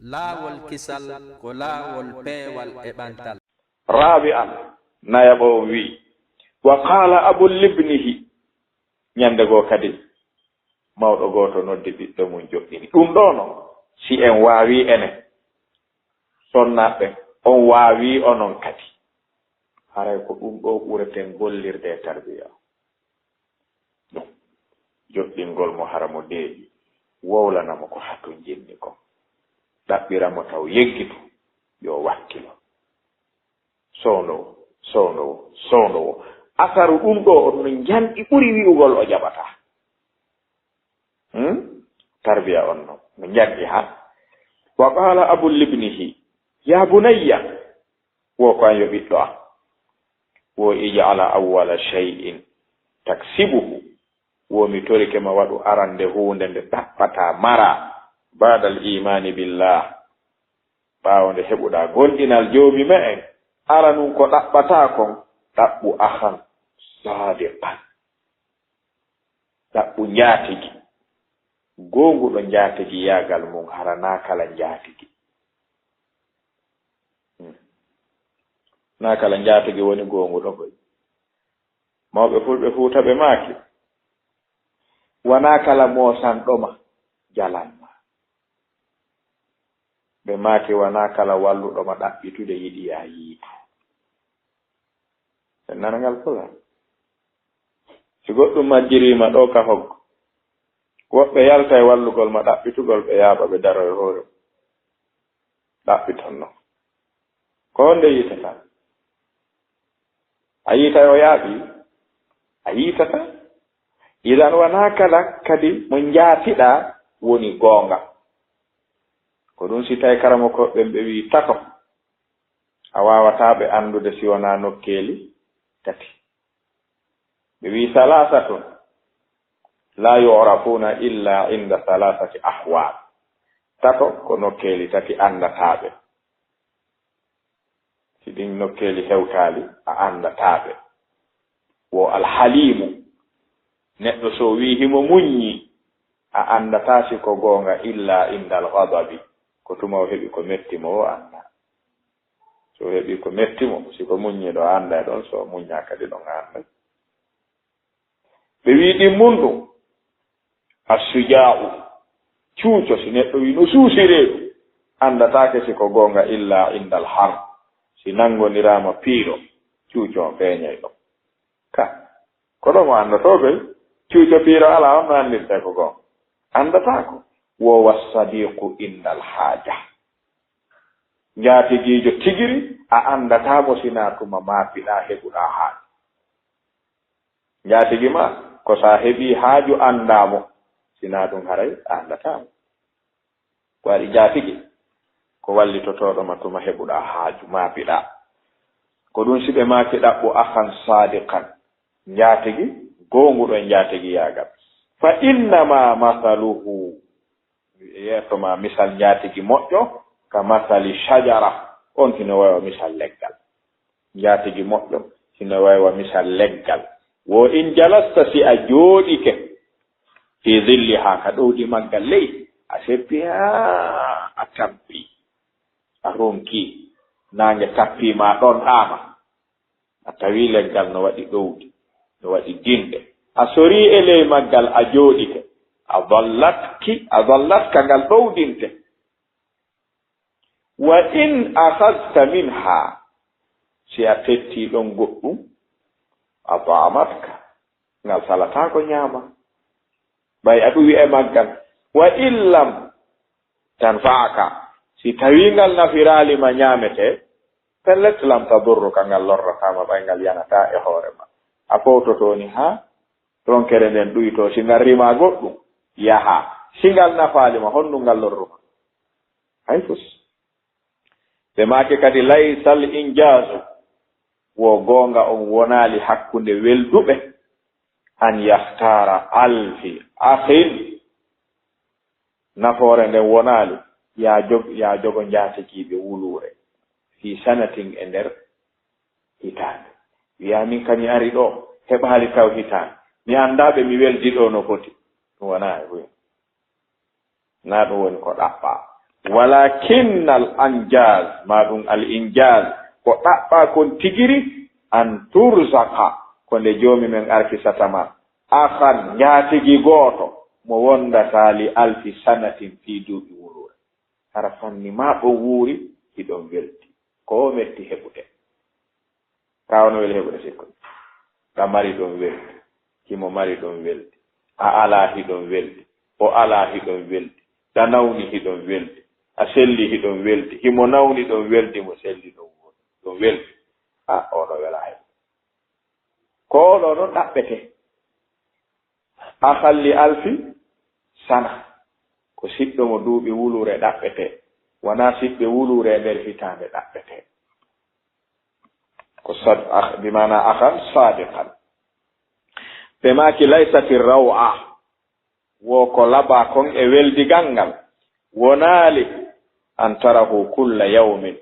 laawol kisal ko laawol peewal e ɓantal. rabi'an nayabo wi wa qala abul libnihi nyande go kadi mawɗo goto noddi ɓiɗɗo mum joɗɗini ɗum ɗo no si en waawi enen sonnaɓe on waawi onon kadi haray ko ɗum ɗo ɓureten gollirde e tarbiya ɗum joɗɗingol mo hara mo deeƴi wowlanamo ko hatun jinni ko ɗaɓɓiramo taw yeggitu yo wakkilo sownowo asaru ɗum ɗo on no janɗi ɓuri wi'ugol o jaɓata tarbiya on no janɗi ha wa qala abul libnihi ya bunayya wo ko an yo ɓiɗɗo am wo ij'ala awwala shay'in taksibuhu wo mi torike ma waɗu arande hunde nde ɗaɓɓata mara ba'da al-imani billah ɓaawo nde heɓuɗa gonɗinal joomi ma en ara nun ko ɗaɓɓata kon ɗaɓɓu ahan sadiqan ɗaɓɓu njaatigi gonguɗo njaatigi yaagal mum harana kala njaatigi na kala njaatigi woni gonguɗo koy mawɓe fulɓe fuutaɓe maaki wona kala moosanɗoma jalanma ɓe maaki wona kala walluɗoma ɗaɓɓitude yiɗi ya yiitu en nanangal fula si goɗɗum majjirima ɗo ka hoggo woɓɓe yalta e wallugol ma ɗaɓɓitugol ɓe yaaɓa ɓe daro e hoore ɗaɓɓitonno ko nde yitata a yiita o yaaɓi a yiitata idan wona kala kadi mo jaatiɗa woni goonga ko ɗum si tawi karamo koɓɓen ɓe wi tato a wawata ɓe andude si wona nokkeeli tati ɓe wi salasatun la yu'rafuna illa inda salasati ahwal tato ko nokkeeli tati andataɓe si ɗin nokkeeli hewtali a andataɓe wo alhalimu neɗɗo so wi himo muññi a andata si ko goonga illa inda alghadabi ko tuma o heɓi ko mettimo o anda so heɓi ko mettimo si ko muññi ɗo anda ɗon so muñña kadi ɗon anda ɓe wi ɗin munɗum assuja'u cuuco si neɗɗo wi no suusireeɗu andatake si ko goonga illa inda alhar si nangonirama piiro cuuco on feeñay ɗon ka ko ɗo mo andato ɓey cuuco piiro ala on no andirte ko goonga andatako wo wassadiqu indal haaja njaatigiijo tigiri a andatamo sina tuma maapiɗa heɓuɗa haaju njaatigi ma ko sa heɓi haaju andamo sina ɗum haray a andatamo ko waɗi njaatigi ko wallitotoɗoma tuma heɓuɗa haaju maapiɗa ko ɗum siɓe maaki ɗaɓɓu ahan sadiqan njaatigi gonguɗo njaatigi yaagal fa innama masaluhu yeetoma misal njaatigi moƴƴo ka masali shajara on hino wawa misal leggal njaatigi moƴƴo hino wawa misal leggal wo in jalasta si a jooɗike fi zilli ha ka ɗowdi maggal ley a seppi a tappi a ronki nange tappima ɗon ɗama a tawi leggal no waɗi ɗowdi no waɗi dinɗe a sori e ley maggal a jooɗike a dallatka ngal ɗowdinte wa in akhadta minha si a tetti ɗon goɗɗum a ta'amatka ngal salatako ñaama ɓay a ɗuwi e maggal wa illam tanfa'aka si tawi ngal nafiralima ñaamete pellet lam tadurruka ngal lorratama ɓay ngal yanata e hoorema a fowtotoni ha ronkere nden ɗuyto si ngal rima goɗɗum yaha si ngal nafalima honɗum ngal lorruma hay fus ɓe maake kadi laysal injazu wo goonga on wonali hakkunde welduɓe an yahtara alfi akhin nafoore nden wonali ya jogo njaatikiɓe wulure fi sanatin e nder hitande wiya min kañi ari ɗo heɓali taw hitande mi andaɓe mi weldi ɗo no foti ɗum wona e huy na ɗum woni ko ɗaɓɓa walakin al anjaz maɗum al injaz ko ɗaɓɓa kon tigiri an turzaka ko nde joomi men arkisatama ahan njaatigi gooto mo wondata li alfi sanatin fii duuɓi wurure hara fanni ma ɗo wuuri hiɗon welti ko metti heɓude kawno weli heɓude sikko ɗa mari ɗon welti himo mari ɗon welti a ala hiɗon welti o ala hiɗon welti ɗa nawni hiɗon welti a selli hiɗon welti himo nawni ɗon welti mo selli ɗon welti a oɗo wela heɓ ko ɗo ɗon ɗaɓɓete a halli alfi sana ko siɗɗo mo duuɓi wulure ɗaɓɓete wona siɓɓe wulure nder hitande ɗaɓɓete ko bimana ahan sadiqan ɓe maki laysati rawa wo ko laɓa kon e weldigal ngal wonaali an tarahu kulla yawmin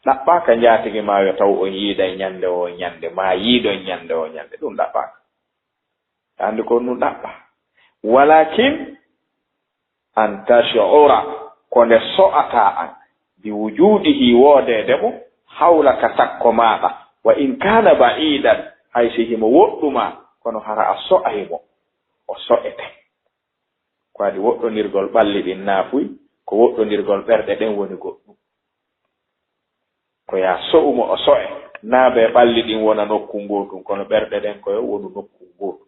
ɗaɓɓaka njatigi ma yo taw on yiiday ñande o ñande ma yiidon ñande o ñande ɗum ɗaɓɓaka andi ko ɗum ɗaɓɓa walakin an tash'ura ko nde so'ata an bi wujudihi woodede mo hawlaka takko maɗa wa in kana ba'idan hay si himo woɗɗuma kono hara a so'aymo o so'ete ko adi woɗɗonirgol ɓalli ɗin naafuy ko woɗɗonirgol ɓerɗe ɗen woni goɗɗum ko ya so'umo o so'e naaɓe ɓalli ɗin wona nokku ngotum kono ɓerɗe ɗen koyo wonu nokku ngotum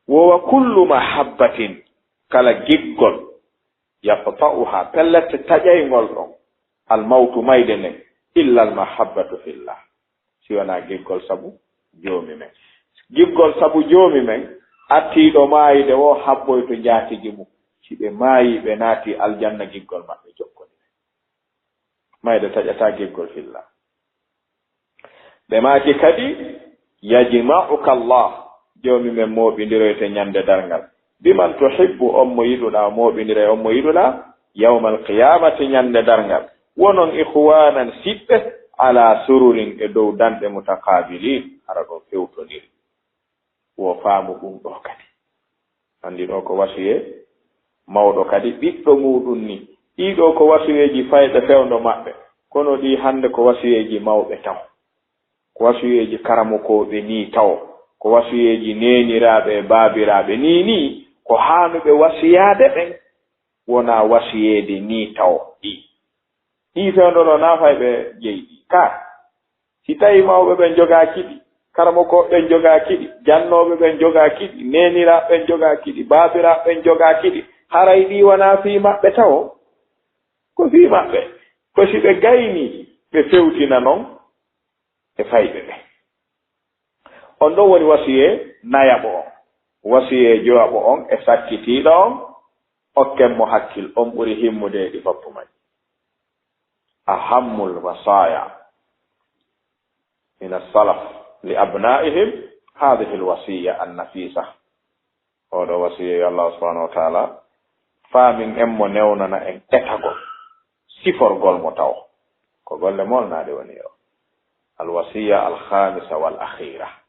wowa kullu mahabbatin kala giggol yaqta'uha pellete taƴaygol ɗon almawtu mayde nden illa almahabbatu fillah si wona giggol sabu joomi men giggol sabu joomi men attiiɗo maayide wo habboyto njaatigi mum si ɓe maayi ɓe naati aljanna giggol maɓɓe jokkoni mayde taƴata giggol fillah ɓe maaki kadi yajma'uka Allah joomi men mooɓindiroyte ñande darngal biman tuhibbu on mo yiɗuɗa mooɓindire on mo yiɗuɗa yawmal qiyamati ñande darngal wonon ihwanan siɓɓe ala sururin e dow danɗe mutakabilin hara ɗo fewtoniri wo faamu ɗum ɗo kadi andi ɗo ko wasiye mawɗo kadi ɓiɗɗo muɗum ni ɗiɗo ko wasiyeji fayɓe fewndo maɓɓe kono ɗi hande ko wasiyeji mawɓe taw ko wasiyeji karamokoɓe ni taw ko wasiyeji neniraɓe baabiraɓe ni ko hanuɓe wasiyade ɓen wona wasiyede ni taw ɗi fewndo ɗo nafayɓe jeyɗi ka si tawi mawɓe ɓen joga kiɗi karamokoɓe ɓen joga kiɗi jannoɓe ɓen joga kiɗi neniraɓe ɓen joga kiɗi baabiraɓe ɓen joga kiɗi haray ɗi wona fii maɓɓe taw ko fii maɓɓe ko si ɓe gayni ɓe fewtina noon e fayɓe ɓe on ɗon woni wasiye nayaɓo on wasiye jowaɓo on e sakkitiɗo on okken mo hakkil on ɓuri himmude ɗi foppu man ahammul wasaya min as-salaf li abna'ihim hadhihi al-wasiya an-nafisa oɗo wasiye Allah subhanahu wa ta'ala faamin en mo newnana en etagol siforgol mo taw ko golle molnade woni o al-wasiya al-khamisa wal-akhira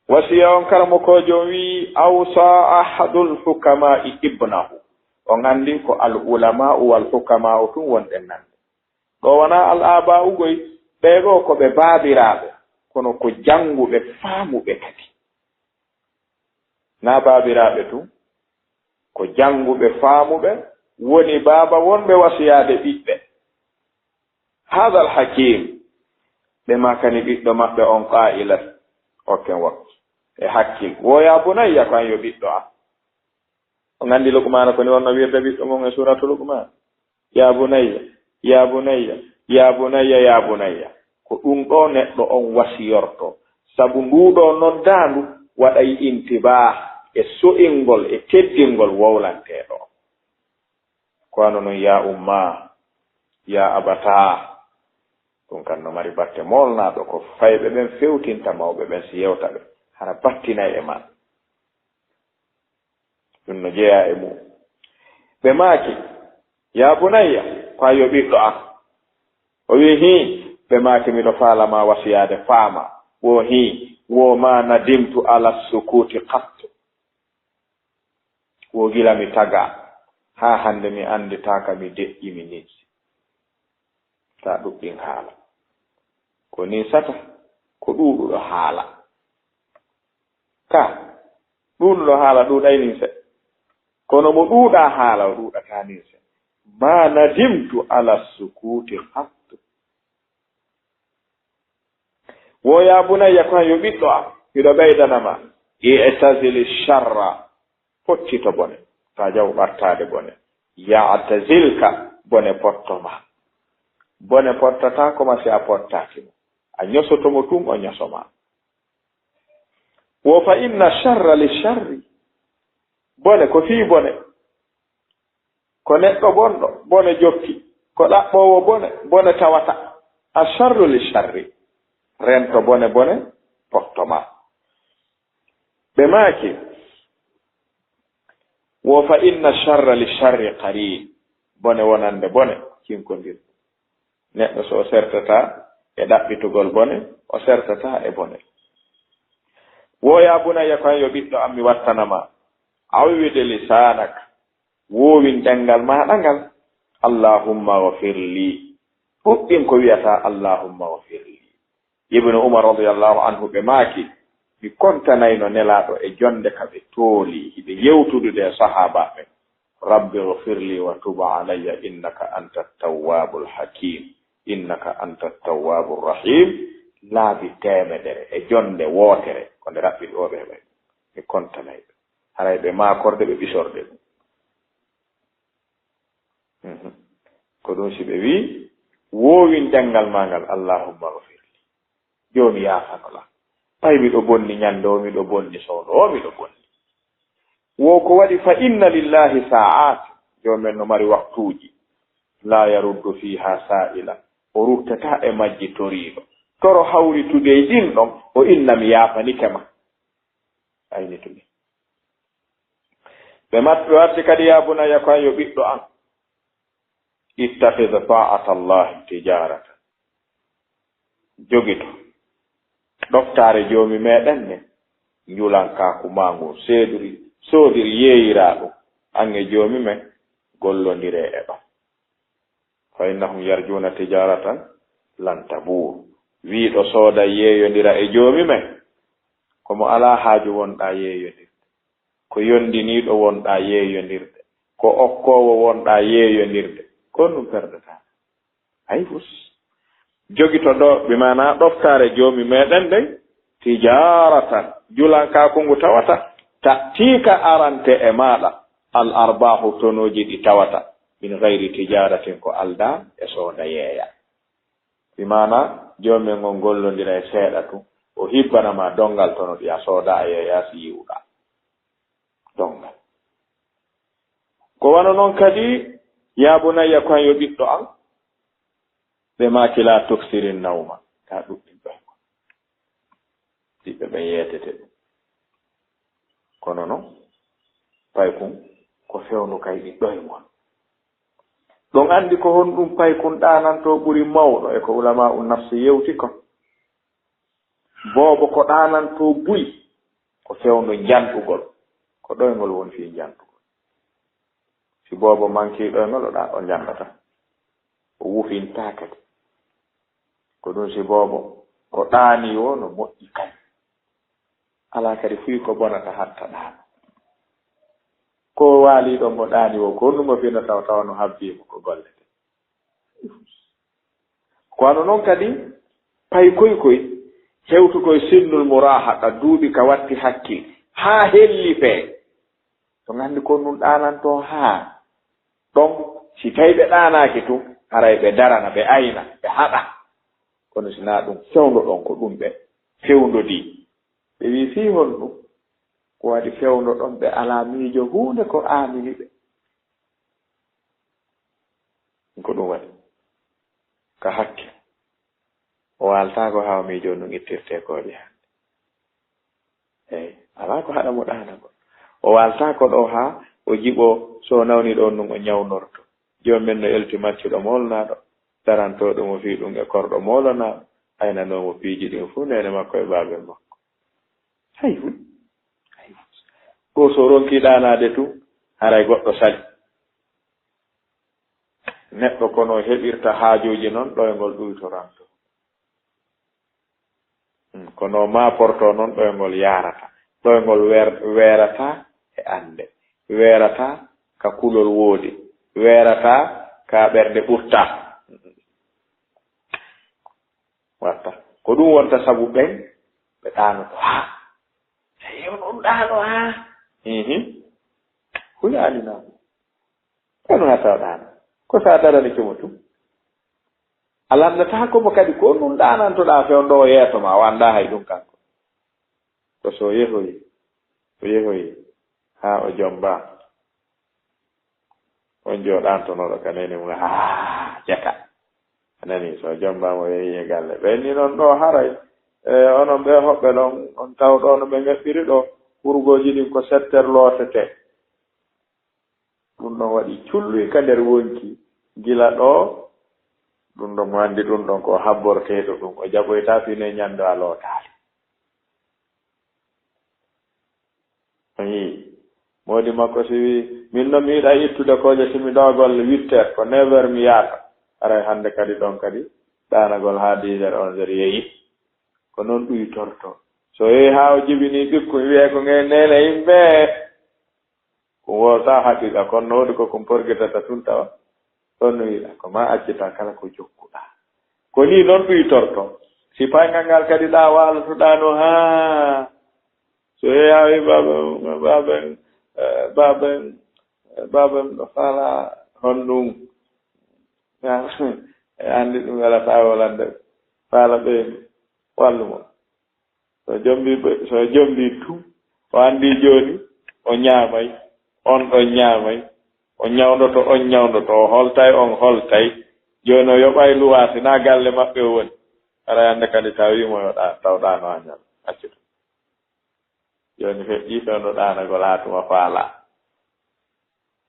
wasiya on karamo ko jom wi awsa ahadul hukama'i ibnahu on andi ko al-ulama'u wal-hukama'u tun wonɗen nande ɗo wona al-aba'u goy ɓeɗo ko ɓe baabiraɓe kono ko janguɓe faamuɓe kadi na baabiraɓe tun ko janguɓe faamuɓe woni baaba wonɓe wasiyade ɓiɓɓe hada al-hakim ɓe makani ɓiɗɗo maɓɓe on qa'ilat okken waktu e hakkil woya bunayya ko an yo ɓiɗɗo am on andi Luqman ko ni wonno wirde ɓiɗɗo mon e suratu Luqman ya bunayya ya bunayya ya bunayya ya bunayya ko ɗum ɗo neɗɗo on wasiyorto sabu nduɗo noddandu waɗay intibah e so'ingol e teddingol wowlanteɗo kono noon ya umma ya abata ɗum kan no mari batte molnaɗo ko fayɓe ɓen fewtinta mawɓe ɓen si yewta ɓe hara battinay e man ɗum no jeeya e mum ɓe maaki ya bunayya ko a yo ɓiɗɗo am o wi hi ɓe maaki miɗo faalama wasiyade faama wo hi wo ma nadimtu ala sukuti qattu wo gila mi taga ha hande mi anditaka mi deƴƴi mi nitsi ta ɗuɗɗin haala ko ni sata ko ɗuɗuɗo haala ka ɗuɗuɗo haala ɗuɗaynin se kono mo ɗuuɗa haala o ɗuuɗatanin se ma nadimtu ala sukuti hattu wo ya bunayya ko yo ɓiɗɗo am miɗo ɓeydanama i'tazili sharra foccito bone ta jaw ɓartade bone ya'tazilka bone pottoma bone pottata koma si a pottatimo a ñosotomo tum o ñosoma wo fa inna sharra li sharri bone ko fii bone ko neɗɗo bonɗo bone jokki ko ɗaɓɓowo bone bone tawata a sharru li sharri rento bone bone pottoma ɓe maaki wo fa inna sharra li sharri qarin bone wonande bone kinkodir neɗɗo so o sertata e ɗaɓɓitugol bone o sertata e bone wo ya bunayya ko yo ɓiɗɗo am mi wattanama awwide lisanak woowin ɗengal maɗa ngal allahumma ghfir li ɗuɗɗin ko wiyata allahumma ghfir li ibnu umar radiyallahu anhu ɓe maaki mi kontanayno nelaɗo e jonde ka ɓe tooli hiɓe yewtudude e sahaba ɓe rabbi ghfir li wa tub alayya innaka anta tawwabul hakim innaka anta tawwabur rahim laabi temedere e jonde wootere ko nde raɓɓiɗoɓe ɓe mi kontanayɓe haray ɓe makorde ɓe ɓisorde ɗum ko ɗum si ɓe wi woowin ɗengal ma ngal allahumma ghfirli joni yafanola ɓay miɗo bonni ñande o miɗo bonni sowno o miɗo bonni wo ko waɗi fa inna lillahi sa'at jomen no mari waktuji la yaruddu fiha sa'ila o ruttata e majji toriɗo toro hawritude e ɗin ɗon o inna mi yafanike ma ayni tumi ɓe warti kadi ya bunayya ko yo ɓiɗɗo an ittahid ta'ata allahi tijarata jogito ɗoftare joomi meɗen ne njulankaku mangu soodiri yeeyira ɗum ange joomi men gollondire e ɗon fa innahum yarjuna tijaratan lan tabur wiiɗo sooda yeeyondira e joomi men komo ala haaju wonɗa yeeyondirde ko yondiniiɗo wonɗa yeeyondirde ko okkowo wonɗa yeeyondirde kon ɗum perdata hay fus jogito ɗo bimana ɗoftare joomi meɗen ndey tijaratan julankaku ngu tawata ta'tika arante e maɗa al arbahu tonoji ɗi tawata min gayri tijaratin ko alda e sooda yeeya bimana joomi ngon gollondira e seeɗa tu o hibbanama dongal tono ɗi a sooda a yeeya si yiwɗa dongal ko wano noon kadi ya bunayya ko yo ɓiɗɗo an ɓe maaki la tuksirin nawma ta ɗuɗɗin ɓeyko ɗiɓɓe ɓe yeetete ɗum kono noon paykun ko fewnu kay ɗi ɗoymon ɗon anndi ko hon ɗum paykun ɗananto ɓuri mawɗo e ko ulama un nafsi yewti kon boobo ko ɗananto buyi ko fewnu janɗugol ko ɗoygol woni fi janɗugol si boobo manki ɗoygol o janɗata o wufinta kadi ko ɗum si boobo ko ɗaani o no moƴƴi kadi ala kadi fuyi ko bonata hatta ɗaano ko waaliɗo mo ɗaani o ko ɗum o fino taw no habbimo ko gollete kono noon kadi pay koy hewtukoye sinnul murahaqa duuɓi ka watti hakkil haa helli fee to nganndi ko ɗum ɗaananto haa ɗon si tawi ɓe ɗaanaaki tum haray ɓe darana ɓe ayna ɓe haɗa kono sina ɗum fewndo ɗon ko ɗum ɓe fewndodii ɓe wii fii hon ɗum ko waɗi fewndo ɗon ɓe alaa miijo huunde ko aamini ɓe ko ɗum waɗi ka hakke o waaltaako haa miijo no ittirtee kooɗi hannde eyi alaa ko haɗa mo ɗaana go o waaltaako ɗo haa o jiɓoo so nawni ɗon ɗum o ñawnorto jooni men no elti maccuɗo molnaaɗo darantooɗo mo fii ɗum e korɗo moolonaaɗo aynanoomo piiji ɗin fuu nene makko e baabel makko hay so ronki ɗaanaade tu haray goɗɗo sali neɗɗo kono heɓirta haajuji noon ɗoyngol ɗuytoranto kono maaporto noon ɗoyngol yarata ɗoyngol weerata e annde weerata ka kulol woodi weerata ka ɓernde ɓurta watta ko ɗum wonta sabu ɓen ɓe ɗaanoto yo ɗum ɗaano huyaaninaamo kono hata ɗaano ko sa darani kimo tum a landata komo kadi ko ɗum ɗaanantoɗaa fewndo o yeeso ma wannda hay ɗum kanko ko so yehoyi haa o jomba on jooɗantonoɗo kanene mum jaka nani so jombamo yehi e galle ɓenni noon ɗo haray onon ɓe hoɓɓe ɗon on taw ɗo no ɓe ŋeɓɓiri ɗo ɓurgoji ɗin ko settere lootete ɗum ɗon waɗi culluy ka nder wonki gila ɗo ɗum ɗon mo anndi ɗum ɗon ko habborteeɗo ɗum o jaɓoyta fine ñando a lootaali ayi moodi makko si wi min no mi yiɗa ittude koje simi ɗo golle 8 heures ko 9 heures mi yaata aray hannde kadi ɗon kadi ɗaanagol haa 10 heures 11 heures yeyi ko noon ɗuytorto so yehi haa o jibini ɓikku wiye ko ngeen nene yimɓe ko wota haqiqa kono noodi koko porgitata tun tawa ɗon no wiɗa ko ma accita kala ko jokkuɗa ko ni noon ɗuytorto si paygal ngal kadi ɗa walotoɗa no haa so yehi haa wi baben ɗo faala honɗum anndi ɗum welata wolande faala ɓeyni wallumo so jombi tum o anndi jooni o ñaamay on ɗon ñaamay o ñawndoto on ñawndoto o holtay on holtay jooni o yoɓay luwaasi naa galle maɓɓe o woni ara hannde kadi taw wimo yo tawɗaano ha ñal accuto jooni feƴƴii fewndo ɗaanagol haa tuma faala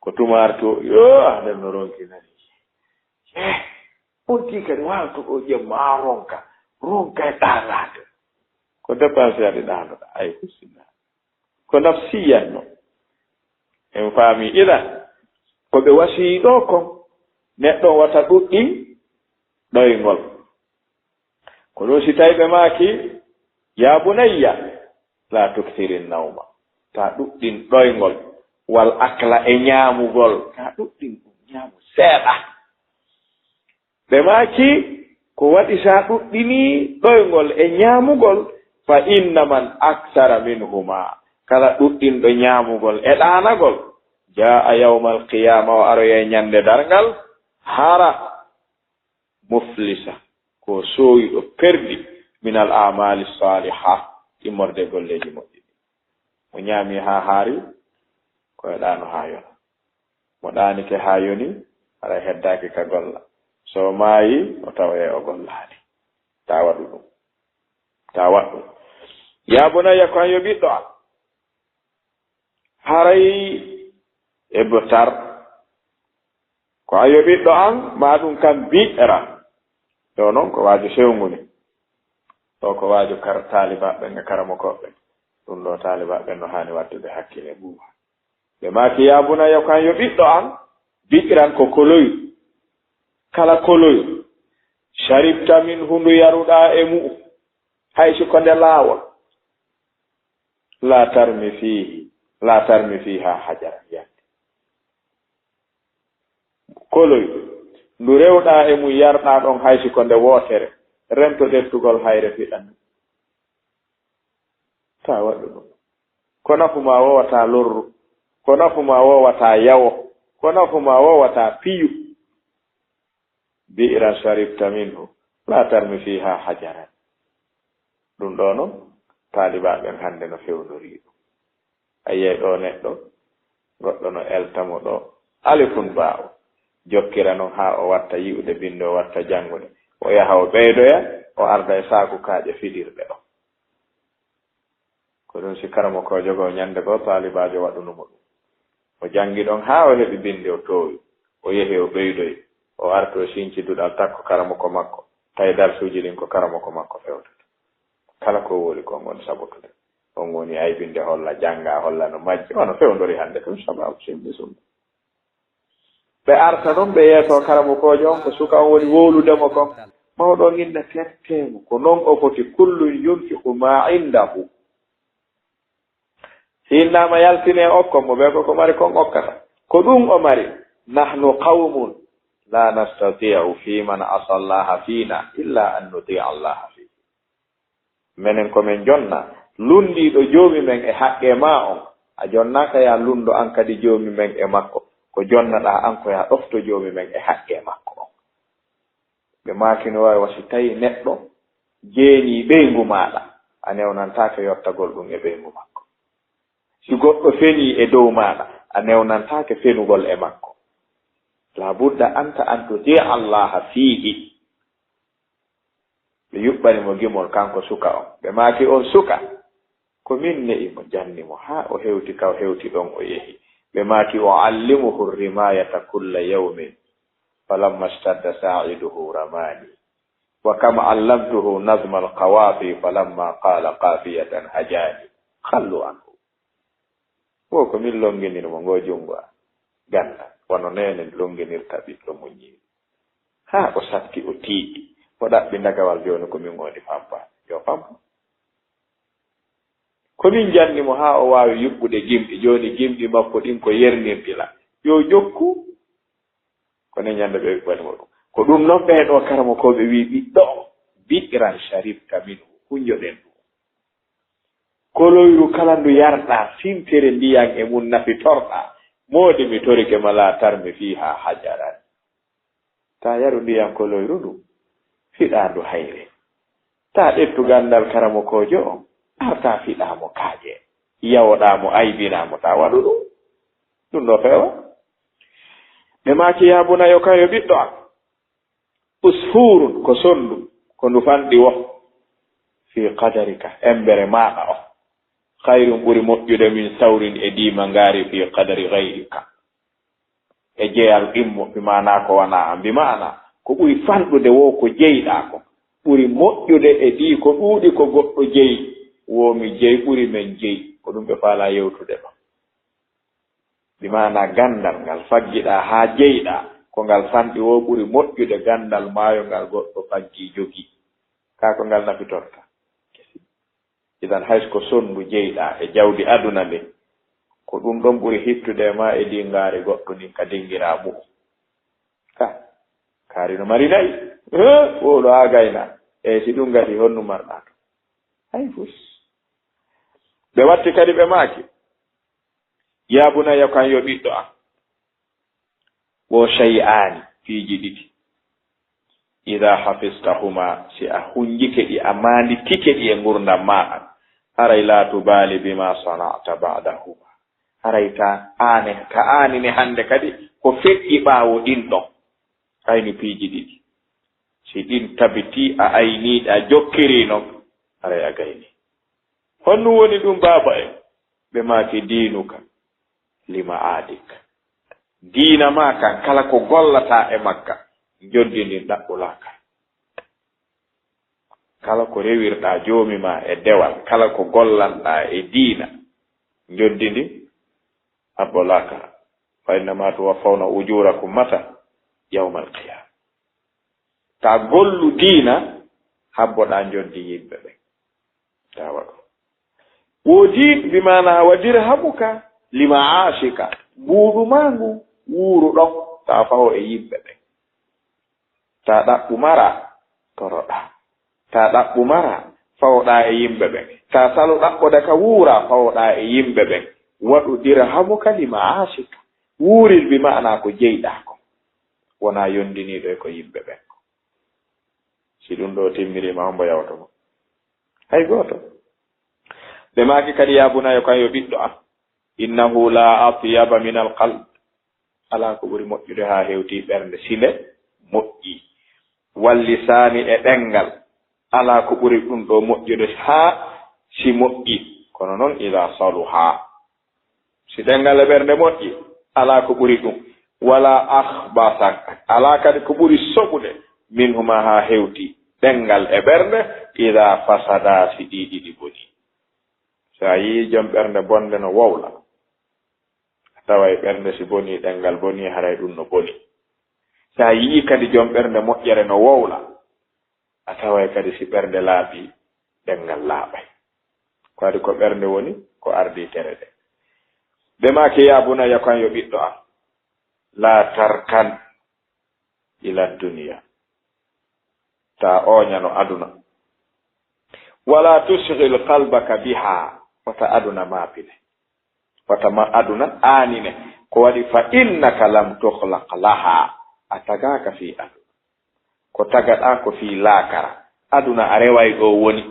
ko tumarto yo aɗen no ronkinani on tii kadi wawto ɗo jemma ha ronka e ɗaanaade ko dépense aɗi ɗaanoɗa ay husinna ko nafsiyanno en faami ila ko ɓe wasii ɗo kon neɗɗo wata ɗuɗɗin ɗoyngol ko ɗum si tawi ɓe maaki ya bunayya la tuktirin nawma ta ɗuɗɗin ɗoyngol wal akla e ñaamugol ta ɗuɗɗin ɗum ñaamu seeɗa ɓe maaki ko waɗi sa ɗuɗɗini ɗoyngol e ñaamugol fa inna man aksara minhuma kala ɗuɗɗinɗo ñaamugol e ɗaanagol jaa yawmal qiyama o aroye ñande darngal hara muflisa ko sooyiɗo perdi min al amali saliha immorde golleji moƴƴi mo ñaami ha haari koye ɗaano ha yona mo ɗaanike ha yoni ara heddaki ka golla so maayi o tawaye o gollaani ta waɗu ɗum ta waɗɗum ya bunayya ko an yo ɓiɗɗo an haray e botar ko an yo ɓiɗɗo an ma ɗum kam bi'ra ɗo noon ko waaju sewnguni ɗo ko waaju taalibaɓe nge karamokoɓe ɗum ɗo taalibaɓe no haani wattude hakkille ɓuuwa ɓe maaki ya bunayya ko an yo ɓiɗɗo an bi'ran ko koloyu kala koloyu sharibta min hundu yaruɗa e mu'u haysi ko nde laawol la tarmi fiha hajara yande koloyu ndu rewɗa e mum yarɗa ɗon haysi ko nde wootere rento ɗeftugol hayre fiɗan ta waɗu ɗum ko nafuma wowata lorru ko nafuma wowata yawo ko nafuma wowata piyu bi'ran sharibta minhu la tarmi fiha hajaran ɗum ɗo noon taalibaɓen hannde no fewnori ɗum a yiyay ɗo neɗɗo goɗɗo no eltamo ɗo alifun baawo jokkira noon haa o watta yi'ude binde o watta janngude o yaha o ɓeydoya o arda e saaku kaaƴe fiɗirɓe ɗo ko ɗum si karamo ko jogoo ñannde goo taalibaajo waɗunumo ɗum o janngi ɗon haa o heɓi binde o toowi o yehi o ɓeydoyi o arto sinci duɗal takko karamo ko makko tawi darsuuji ɗin ko karamo ko makko fewtata kala ko woni ko ngoni sabotude on woni aybinde holla jannga holla no majji ono fewndori hannde tum sababu simbi sumba ɓe arta noon ɓe yeeto karamo kojo on ko suka on woni wowludemo kon mawɗo inna tettemo ko noon o foti kullun yunfiqu ma indahu hinnama yaltine okkon mo ɓe koko mari kon okkata ko ɗum o mari nahnu qawmun la nastati'u fi man asa allaha fina illa an nutia allaha fi menen komin jonna lundiɗo joomi men e haqqe ma on a jonnaka ya lundo an kadi joomi men e makko ko jonnaɗa an ko ya ɗofto joomi men e haqqe makko on ɓe makino wawi wasi tawi neɗɗo jeeni ɓeyngu maɗa a newnantake yottagol ɗum e ɓeyngu makko si goɗɗo feni e dow maɗa a newnantake fenugol e makko la budda anta an tuti allaha fiihi ɓe yuɓɓani mo gimol kanko suka on ɓe maaki on suka ko min ne'i mo janni mo ha o hewti ka o hewti ɗon o yehi ɓe maaki o allimuhu rimayata kulla yawmin falamma stadda sa'iduhu ramani wa kam allamtuhu nazma alqawafi falamma qala qafiyatan hajani khallu anhu wo ko min longinirmo ngo jungo ganda wono nene longinirta ɓiɗɗo muñiri ha o satti o tiiɗi o ɗaɓɓi ndagawal joni komin woni fampa yo fampa komin jannimo ha o wawi yuɓɓude gimɗi joni gimɗi makko ɗin ko yernirɗila yo jokku kono ñande ɓe waɗimo ɗum ko ɗum noon ɓeeɗo karamo koɓe wi ɓiɗɗo bi'ran sharifta min huñjoɗen ɗum koloyru kala ndu yarɗa fintere ndiyan e mum nafitorɗa moodi mi torike mala tarmi fiha hajaran ta yaru ndiyan koloyru ndu fiɗandu hayre ta ɗettu gandal karamo kojo on arta fiɗamo kaaje yawoɗamo aybinamo ta waɗu ɗum ɗum ɗo fewa ɓe maki yabuna yo kayo ɓiɗɗo an usfurun ko sondu ko ndu fanɗi wo fi qadarika embere maɗa o hayrum ɓuri moƴƴude min sawrin e dima ngaari fi qadari gayrika e jeyal ɗimmo mbimana ko wana an mbimana ko ɓuri fanɗude wo ko jeyɗa ko ɓuri moƴƴude e ɗi ko ɗuuɗi ko goɗɗo jeyi womi jeyi ɓuri men jeyi ko ɗum ɓe faala yewtude ɗo mbimana gandal ngal faggiɗa ha jeyɗa ko ngal fanɗi wo ɓuri moƴƴude gandal maayo ngal goɗɗo faggi jogi ka ko ngal nafitorta idan hayso ko sondu jeyɗa e jawdi aduna nde ko ɗum ɗon ɓuri hittude ma e dingaari goɗɗo nin ka dingira mum ka kaari no mari nayi woɗo ha gayna e si ɗum gati honnu marɗa to hay fus ɓe watti kadi ɓe maaki yabunaya kan yo ɓiɗɗo an wo shay'ani fiiji ɗiɗi ida hafistahuma si a hunjike ɗi a maanditike ɗi e ngurdam maɗa haray la tubali bima sana'ta ba'dahuma haray ta anine hande kadi ko feƴƴi ɓaawo ɗin ɗon kayni piiji ɗiɗi si ɗin tabiti a ayniɗi a jokkiri noon haray a gayni honnu woni ɗum baaba en ɓe maaki diinuka lima aadik diina ma kan kala ko gollata e makka joddindin ɗaɓɓulaka kala ko rewirɗa joomi ma e dewal kala ko gollanɗa e diina joddindi ɗaɓɓulaka fa innama tuwaffawna ujurakum mata yawma alqiyama ta gollu diina habboɗa joddi yimɓe ɓe tawa ɗo woodi bimana wadir hamuka lima ashika buuɗu ma ngu wuuru ɗon ta fawo e yimɓe ɓe ta ɗaɓɓu mara toroɗa ta ɗaɓɓu mara fawoɗa e yimɓe ɓen ta salo ɗaɓɓode ka wuura fawoɗa e yimɓe ɓen waɗu dirhamuka lima ashika wuurir bi ma'ana ko jeyɗa ko wona yondiniɗo e ko yimɓe ɓen ko si ɗum ɗo timmirima hombo yawtomo hay goto ɓe maki kadi yabunayo kan yo ɓiɗɗo an innahu la atyaba min alqalb ala ko ɓuri moƴƴude ha hewti ɓernde sile moƴƴi wallisani e ɗengal ala ko ɓuri ɗum ɗo moƴƴude ha si moƴƴi kono noon ila saluha si ɗengal e ɓernde moƴƴi ala ko ɓuri ɗum wala akhbasak ala kadi ko ɓuri soɓude min huma ha hewti ɗengal e ɓernde ila fasada si ɗiɗiɗi boni sa yi joom ɓernde bonde no wowla tawa ɓernde si boni ɗengal boni haray ɗum no boni sa yii kadi joom ɓernde moƴƴere no wowla a taway kadi si ɓernde laaɓi ɗengal laaɓay ko adi ko ɓernde woni ko ardi tere ɗe ɓe maake yaabuna yakan yo ɓiɗɗo am la tarkan ila duniya ta oñano aduna wala tusghil qalbaka biha wata aduna maapine wata ma aduna aanine ko waɗi fa innaka lam tukhlaq laha a tagaka fi aduna ko tagaɗa ko fi laakara aduna a reway ɗo woni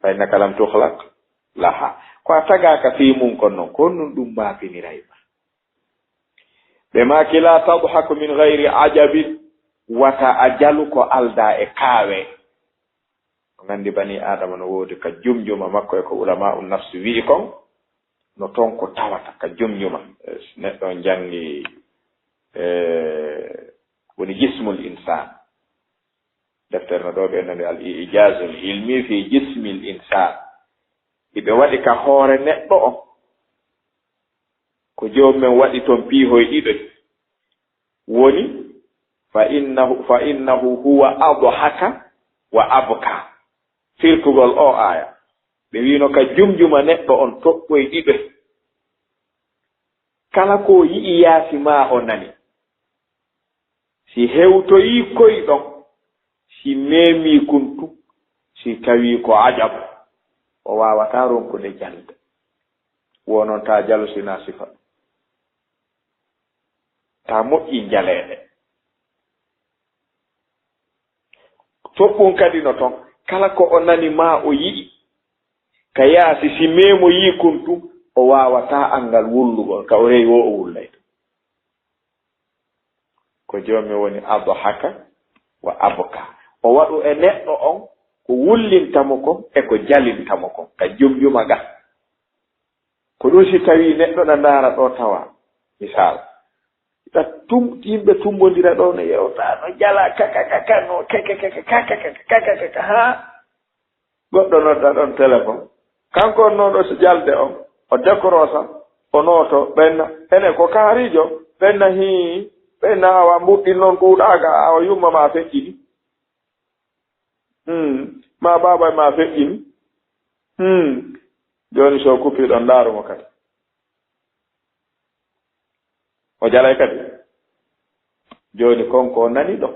fa innaka lam tukhlaq laha ko a tagaka fi mum kon noon kon nun ɗum maapinirayma ɓe maaki la tadhaku min gayri ajabin wata a jalu ko alda e kaawe ko nganndi bani adama no woodi ka jumjuma makko e ko ulama un nafsu wi'i kon no toon ko tawata ka jumjuma neɗɗo janngi woni jismul insan deftere no ɗo ɓe nani al ijazul ilmi fi jismil insan iɓe waɗi ka hoore neɗɗo on ko joomumen waɗi toon piihoy ɗiɗoy woni fa innahu huwa adhaka wa abka firtugol o aya ɓe wino ka jumjuma neɗɗo on toɓɓoy ɗiɗoy kala ko yi'i yaasi ma o nani si hewtoyi koyɗon si memi kuntu si tawi ko ajabu o wawata ronkude jalde wonon ta jalu sina sifa ta moƴƴi jaleede toɓɓum kadi no ton kala ko o nani ma o yi'i ka yaasi si memo yi kuntu o wawata angal wullugol ka o rewi wo o wullay ko joomi woni adhaka wa abka o waɗu e neɗɗo on ko wullintamo kon e ko jalintamo kon ka jumjuma ga ko ɗum si tawi neɗɗo na ndaara ɗo tawa misal yimɓe tumbodira ɗo no yewta no jala kakakaka no kakakaka ha goɗɗo nodda ɗon téléphone kanko noon ɗo so jalde on o décrocha o nooto ɓenna ene ko kaarijo ɓenna ɓenna awa mbuɗɗin noon ɗuuɗaaga awa yumma ma feƴƴini ma baaba ma feƴƴini joni so kuppi ɗon ndaarumo kadi o jalay kadi joni konko o nani ɗo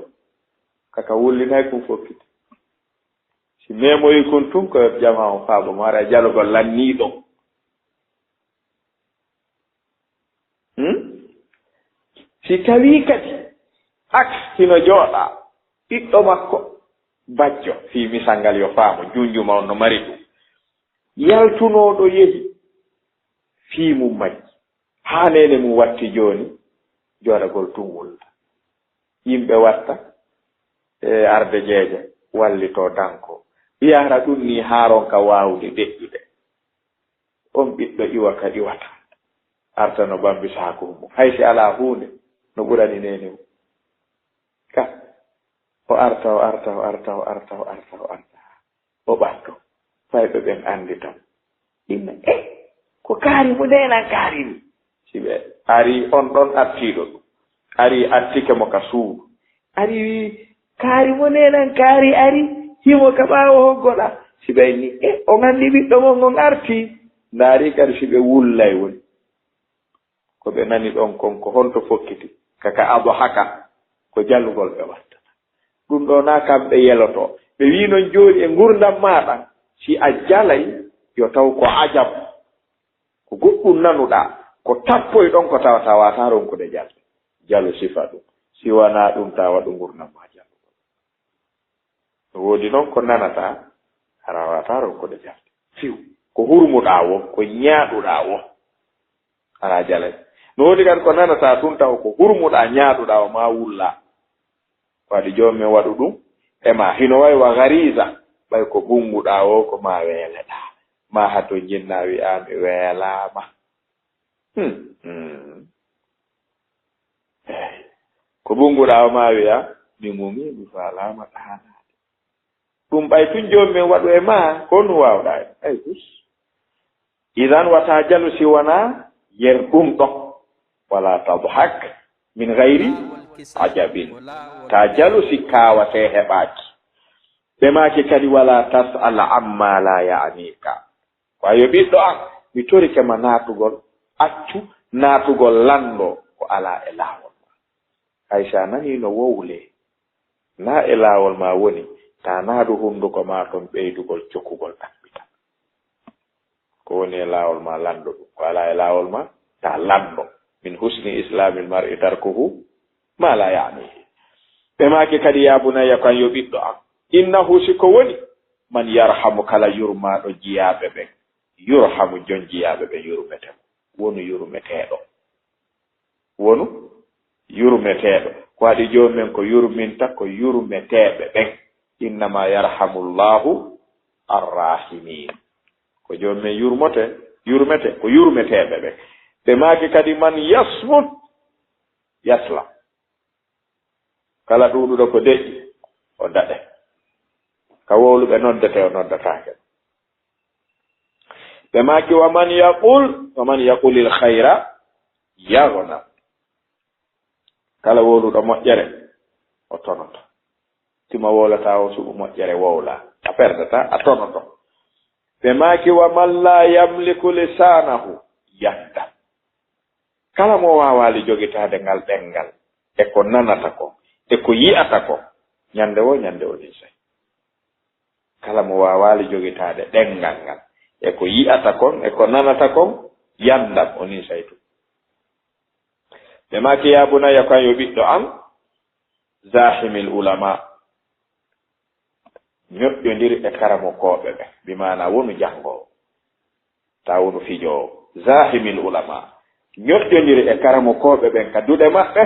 kaka wullinay kum fokkiti si memoyi kon tun ko jama o faabo mo ara jalugol lanniɗo si tawi kadi ak hino jooɗa ɓiɗɗo makko bajjo fi misal ngal yo faamo junjuma on no mari ɗum yaltunoɗo yehi fii mum majji haa nene mum watti joni joɗagol tun wulda yimɓe watta e arde jeeje wallito danko yara ɗum ni haaron ka wawde deƴƴude on ɓiɗɗo iwa ka iwata arta no bambi saako mum haysi ala hunde no ɓurani nene mum ka o arta o ɓatto fayɓe ɓen andi tan inna ko kaari mo ndenan kaarini siɓe ari on ɗon artiɗo ɗum ari artike mo ka suudu ari wi kaari mo nenan kaari ari himo ka ɓaawo hoggoɗa siɓe ni o gandi ɓiɗɗo mon on arti ndaari kadi siɓe wullay woni ko ɓe nani ɗon kon ko honto fokkiti kaka abo haka ko jallugol ɓe wattata ɗum ɗo na kamɓe yeloto ɓe wi noon joni e gurdam maɗa si a jalay yo taw ko ajab ko goɗɗum nanuɗa ko tappoy ɗon ko tawata wata ronkude jalde jalu sifa ɗum si wona ɗum ta waɗu gurdam ma jallugol woodi noon ko nanata hara wata ronkude jalde fiw ko hurmuɗa wo ko ñaaɗuɗa wo hara jalay no woodi kadi ko nanata tun taw ko hurmuɗa ñaaɗuɗa o ma wulla waɗi joomi waɗu ɗum ema hino wawi wa garisa ɓay ko ɓunguɗa o ko ma weeleɗa ma hato jinna wi'ami weelama ko ɓunguɗa o ma wiya mi mumi mi faalama ɗanade ɗum ɓay tun joomi min waɗu e ma ko nu wawɗa ay gus idan wata jalu si wona yer ɗum ɗo wala tadhak min gayri ajabin ta jalusi kawate heɓaki ɓe maki kadi wala tas'al amma la ya'nika wayo ɓiɗɗo an mi torike ma natugol accu natugol lando ko ala e lawol ma haysa nani no wowle na e lawol ma woni ta naadu hunduko ma ton ɓeydugol jokkugol ɗaɓɓita ko woni e lawol ma lando ɗum ko ala e lawol ma ta lando min husni islamil mar'i tarkuhu ma la ya'nihi ɓe maki kadi ya bunayya kan yo ɓiɗɗo an innahu siko woni man yarhamu kala yurmaɗo jiyaɓe ɓen yurhamu jon jiyaɓe ɓe yurmetemo wonu yurmeteɗo ko waɗi jomumen ko yurminta ko yurmeteɓe ɓen innama yarhamullahu arrahimin ko jomumen yurmete ko yurmeteɓe ɓen ɓe maki kadi man yasmut yaslam kala ɗuɗuɗo ko deƴƴi o daɗe ka wowluɓe noddete o noddatake ɓe maki wa man yaqulil khayra yaghna kala wowluɗo moƴƴere o tonoto tima wolata o suɓu moƴƴere wowla a perdata a tonoto ɓe maki wa man la yamliku lisanahu yahda kala mo wawali jogitade ngal ɗengal e ko nanata ko e ko yi'ata ko ñande o ni sey kala mo wawali jogitade ɗengal ngal e ko yi'ata kon e ko nanata kon yandam o ni saytu ɓe maki ya bunayya kan yo ɓiɗɗo an zahimil ulama ñoƴƴodiri e karamo koɓe ɓe bimana wonu jangowo ta wonu fijowo zahimil ulama ñoƴƴodiri e karamo koɓe ɓen ka duɗe maɓɓe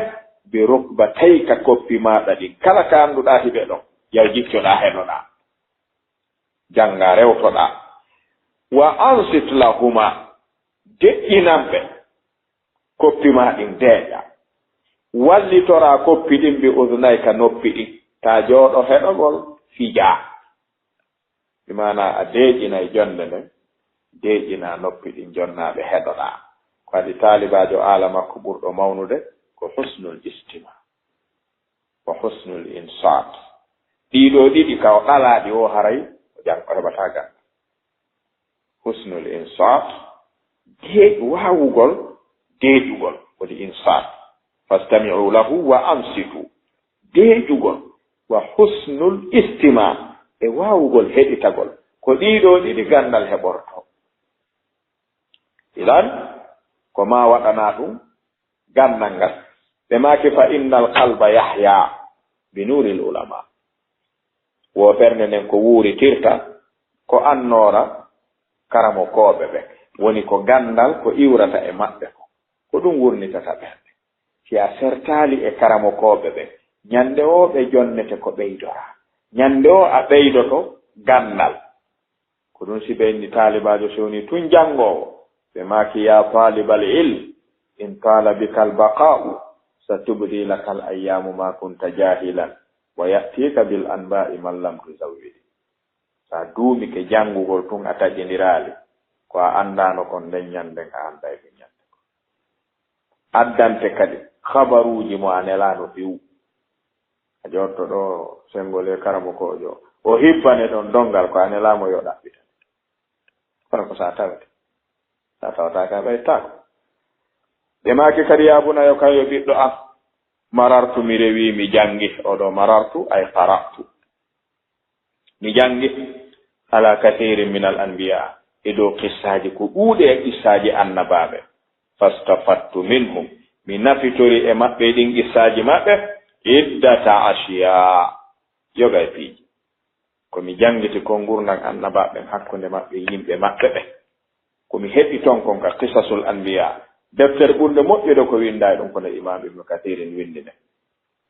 ɓe rokba tawi ka koppi maɗa ɗin kala ka annduɗa hiɓe ɗon yaw jiccoɗa heɗoɗa janga rewtoɗa wa ansit lahuma deƴƴinanɓe koppi ma ɗin deeƴa wallitora koppi ɗin mbi udunay ka noppi ɗin ta jooɗo heɗogol fija bimana a deeƴinay jonde nden deeƴina noppi ɗin jonnaɓe heɗoɗa ko waɗi taalibajo ala makko ɓurɗo mawnude ko husnul istima ko husnul insat ɗiɗo ɗiɗi ka o ɗalaɗi o haray o heɓata ganda husnul insat wawugol deeƴugol woni insat fastami'u lahu wa ansitu deeƴugol wa husnul istima e wawugol heɗitagol ko ɗiɗo ɗiɗi gandal heɓorto ilan ko ma waɗana ɗum gandal ngal ɓe maki fa innal qalba yahya bi nuril ulama wo ɓernde nden ko wuuritirta ko annora karamo koɓe ɓe woni ko gandal ko iwrata e maɓɓe ko ɗum wurnitata ɓernde si a sertali e karamo koɓe ɓe ñande o ɓe jonnete ko ɓeydora ñande o a ɓeydoto gandal ko ɗum si ɓeyni taalibajo sowni tun jangowo ɓe maki ya talibal ilm in tala bika albaqa'u satubdi laka al ayyamu ma kunta jahilan wa ya'tika bil anba'i man lam tuzawwidi sa duumi ke jangugol tun a taƴƴindirali ko a andano kon nden ñanden a anda e ñande ko addante kadi habaruji mo a nelano fiw a jotto ɗo sengole karamo kojo o hibbane ɗon dongal ko a nelamo yo ɗaɓɓita kono ko sa tawete sa tawata ka ɓeytako ɓe maki kadi yabunayo kayo ɓiɗɗo am marartu mi rewi mi jangi oɗo marartu ay qara'tu mi jangi ala kathirin min al anbiya e dow qissaji ko ɗuuɗe e qissaji annabaɓe fastafattu minhum mi nafitori e maɓɓe ɗin qissaji maɓɓe iddata ashiya yoga e piiji komi jangiti ko gurdam annabaɓen hakkunde maɓɓe yimɓe maɓɓe ɓe komi heɓi ton kon ka qisasul anbiya deftere ɓurde moƴƴude ko winda e ɗum kono imam ibnu kathirin windi nde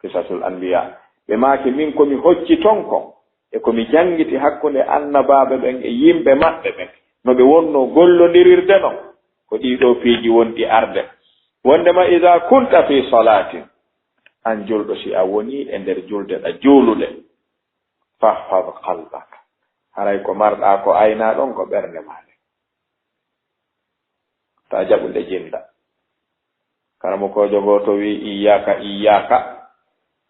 qisasul anbiya ɓe maaki min komi hocci ton kon e komi jangiti hakkunde annabaɓe ɓen e yimɓe maɓɓe ɓen no ɓe wonno gollodirirde non ko ɗiɗo piiji wonɗi arde wondema ida kunta fi salatin an julɗo si a woni e nder julde ɗa juuluɗe fahfad qalbaka haray ko marɗa ko ayna ɗon ko ɓernde maɗe sa jaɓude jinda karamo kojo goto wi iyaka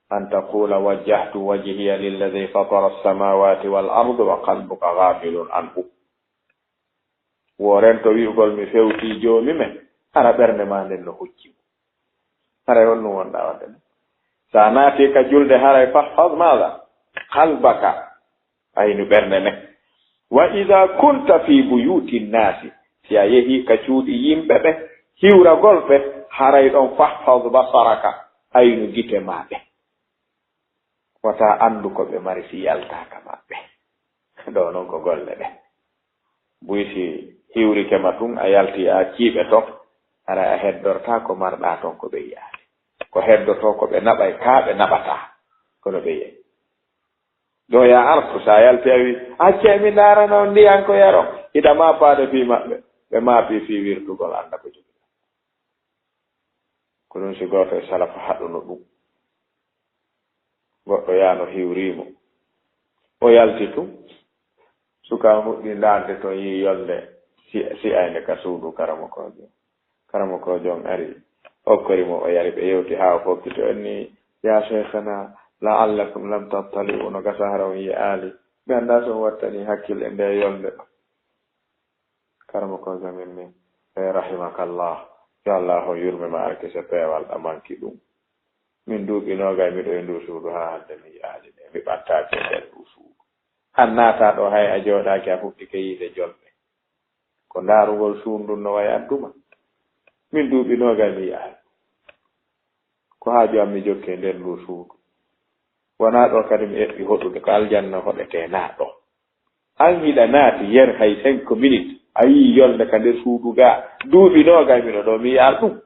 an taqula wajjahtu wajhiya lilladhi fatara as-samawati wal ardi wa qalbuka ghafilun anhu woren to wi'ugol mi fewti joomi men hara ɓernde ma nden no hucci haray on ɗum wonɗa wadde sa naati ka julde haray fahfad maɗa qalbaka aynu ɓernde nden wa ida kunta fi buyuti nnasi si a yehi ka cuuɗi yimɓe ɓe hiwragol ɓe haray ɗon fahfad basaraka aynu gite maɓe wata andu ko ɓe mari si yaltaka maɓɓe ɗo noon ko golle ɗe buy si hiwrike ma tun a yalti a ciiɓe ton ara a heddorta ko marɗa ton ko ɓe yiyaade ko heddoto ko ɓe naɓay ka ɓe naɓata kono ɓe yeyi ɗo ya artu sa yalti a wi acce mi darano ndiyan ko yaron ida mapaade fi maɓɓe ɓe maapi fi wirtugol anda ko jogi ko ɗum si goto e salafa haɗuno ɗum goɗɗo yaano hiwrimo o yalti tun suka muɗɗi ndarde to yi yolde si ayne ka suudu karamo kojo on ari okkorimo o yari ɓe yewti ha o fokkito en ni ya cheikhana la'allakum lam tattali'u no gasa hara on yi aali mi annda so wattani hakkille nde yolde ɗo karamo kojo min ni rahimakallah yo allah o yurme ma arke so peewal ɗa manki ɗum min duuɓinogay miɗo e ndu suudu ha hande mi yi aali ɗe mi ɓattake nder ndu suudu an naata ɗo hay a jooɗaki a fuɗɗike yiide jolɓe ko ndaarugol suundun no way adduma min duuɓinogay mi yaari ko haaju am mi jokke nder ndu suudu wona ɗo kadi mi eɓɓi hoɗude ko aljanna hoɗete naaɗo an hiɗa naati yer hay 5 minutes a yii yolde ka nder suudu ga duuɓinogay mino ɗo mi yaar ɗum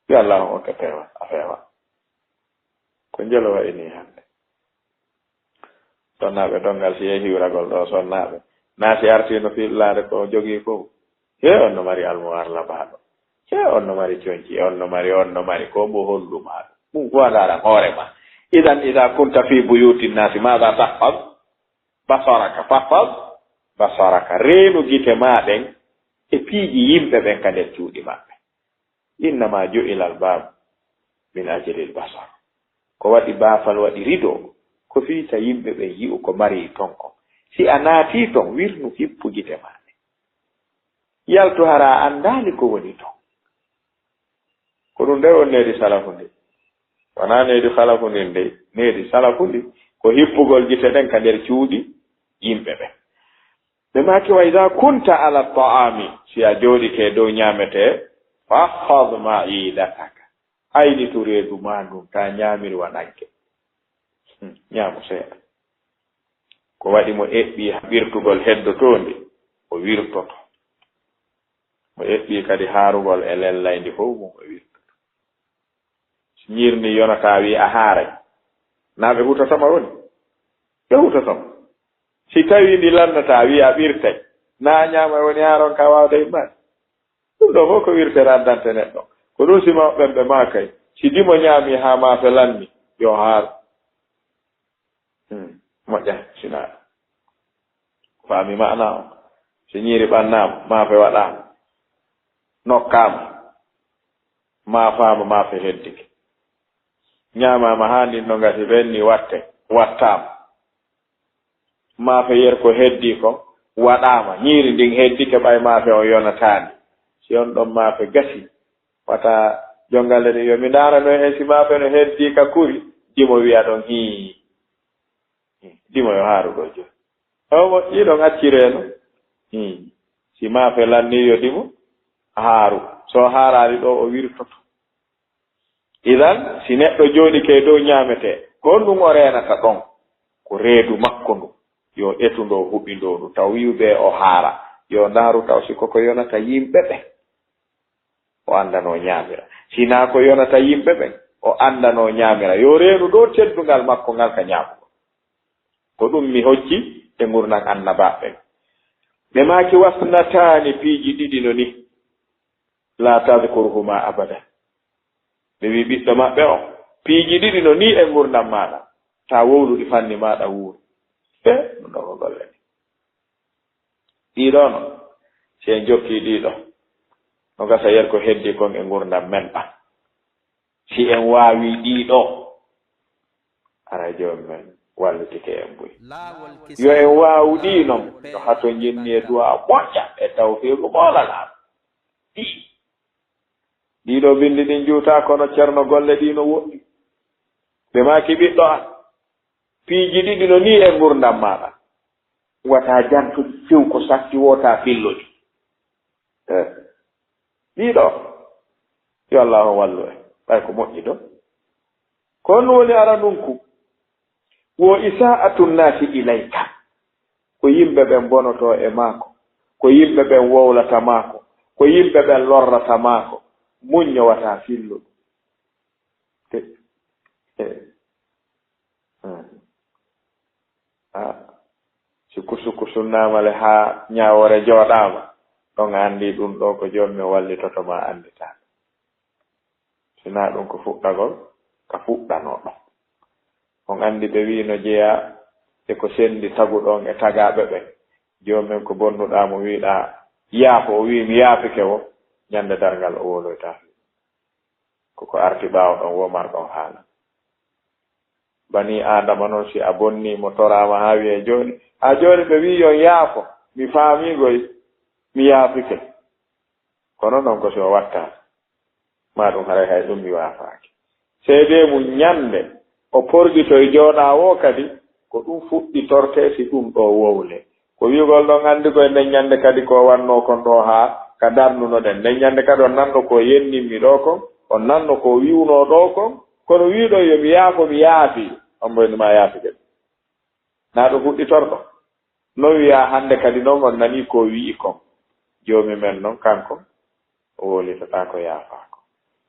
yo allah on okke peewa a feewa ko njelo wayi ni hande sonnaɓe dongal si yehi hiwragol ɗo sonnaɓe naati artino fillaade ko jogii fof he on no mari almuwar labaɗo he on no mari coñci on no mari ko mbo hollumaɗo ɗum ko ndaran hoore ma idan ida kunta fi buyuti nnasi maɗa tahfad basaraka reenu gite maɗen e piiji yimɓe ɓen ka nder cuuɗi maɓɓe innama ju'ila albab min ajli albasar ko waɗi baafal waɗi rido ko fiita yimɓe ɓe yi'u ko mari ton ko si a naati ton wirnu hippu gite maɗe yaltu hara andaali ko woni ton ko ɗum nde on needi salafu ndi wona needi salafu ndi ndey needi salafu ndi ko hippugol gite ɗen ka nder cuuɗi yimɓe ɓe ɓe maki wa ida kunta ala ta'ami si a jooɗike dow ñaamete fahfad ma'idataka aynitu reedu ma ndum ta ñaamiri waɗanke ñaamu seeɗa ko waɗi mo eɓɓi wirtugol heddotondi o wirtoto mo eɓɓi kadi haarugol e lellayndi fof mum o wirtoto si ñirni yonata wi a haaray naa ɓe hutatama woni ɓe hutatama si tawi ndi lannata wi a ɓirtay naa ñaama woni haaron ka waawde himmaade ɗum ɗo fof ko wirtere addante neɗɗo ko ɗum si mawɓen ɓe maakay si dimo ñaami haa maafe lanni yo haar moƴƴa sinaaɗo faami maana o si ñiiri ɓannaama maafe waɗaama nokkaama maafaama maafe heddike ñaamaama haa ndin no ngati ɓenni wattaama maafe yer ko heddi ko waɗaama ñiiri ndin heddike ɓay maafe o yonataani si on ɗon maafe gasi wata jongalle ɗe yomi ndaarano he si maafe no heddi ka kuri dimo wiya ɗon dimo yo haaruɗo joni omo ɗiɗon accireeno si maafe lanniyo dimo haaru so haaraari ɗo o wirtoto idan si neɗɗo jooɗi ke dow ñaamete ko ɗum o reenata ɗon ko reedu makko ndu yo etu ndo huɓi ndo ndu taw wiwɓe o haara yo ndaaru taw si koko yonata yimɓe ɓe o andano ñaamira sinaa ko yonata yimɓe ɓen o andano ñaamira yo reenu ɗo teddungal makko ngal ka ñaamugo ko ɗum mi hocci e ngurnan annabaɓe ɓe maaki wasnataani piiji ɗiɗi no ni la tadkurhuma abada ɓe wi ɓiɗɗo maɓɓe o piiji ɗiɗi no ni e ngurnan maɗa ta wowluɗi fanni maɗa wuuri ɗum ɗo ko golle ni ɗiɗo no si en jokki ɗiɗo no gasa yer ko heddi kon e ngurdam men ba si en waawi ɗiɗo ara joom men wallitike en boy yo en waawɗi noon no hato jinni e duwa moƴƴa e tawfiiqu moolana ɗiɗo bindi ɗin juuta kono ceerno golle ɗi no woɗɗi ɓe maaki ɓiɗɗo an piiji ɗiɗi no ni e ngurdam maɗa wata jantude few ko sakki wota filloɗi ɗiɗo yo allahu wallu en ɓay ko moƴƴi ɗo ko no woni ara nunku wo isa'atu nnasi ilayka ko yimɓe ɓen bonoto e maako ko yimɓe ɓen wowlata maako ko yimɓe ɓen lorrata maako muñño wata filluɗo suku sunnamale ha ñawore jooɗama ɗon andi ɗum ɗo ko jommi wallitoto ma andita sina ɗum ko fuɗɗagol ka fuɗɗano ɗon on andi ɓe wi no jeeya e ko sendi tagu ɗon e tagaɓe ɓen jomumen ko bonnuɗamo wiɗa yaafo o wi mi yaafike wo ñande dargal o woloyta koko arti ɓaawo ɗon womar ɗon haala bani adama noon si a bonnimo torama ha wiye joni ha joni ɓe wi yon yaafo mi faamigoy mi yaafike kono noon ko si o watta ma ɗum haray hay ɗum mi waafaaki seede mum ñande o porgitoye jooɗawo kadi ko ɗum fuɗɗi torte si ɗum ɗo wowle ko wigol ɗon andi koye nden ñande kadi ko wanno kon ɗo ha ka darnuno ɗen nden ñande kadi on nanno ko yennimmi ɗo kon on nanno ko wiwno ɗo kon kono wiɗo yo mi yaafo mi yaafi on mboynima yaafike na ɗo fuɗɗi torɗo no wiya hande kadi noon on nani ko wi'i kon joomi men noon kanko o wolitata ko yaafako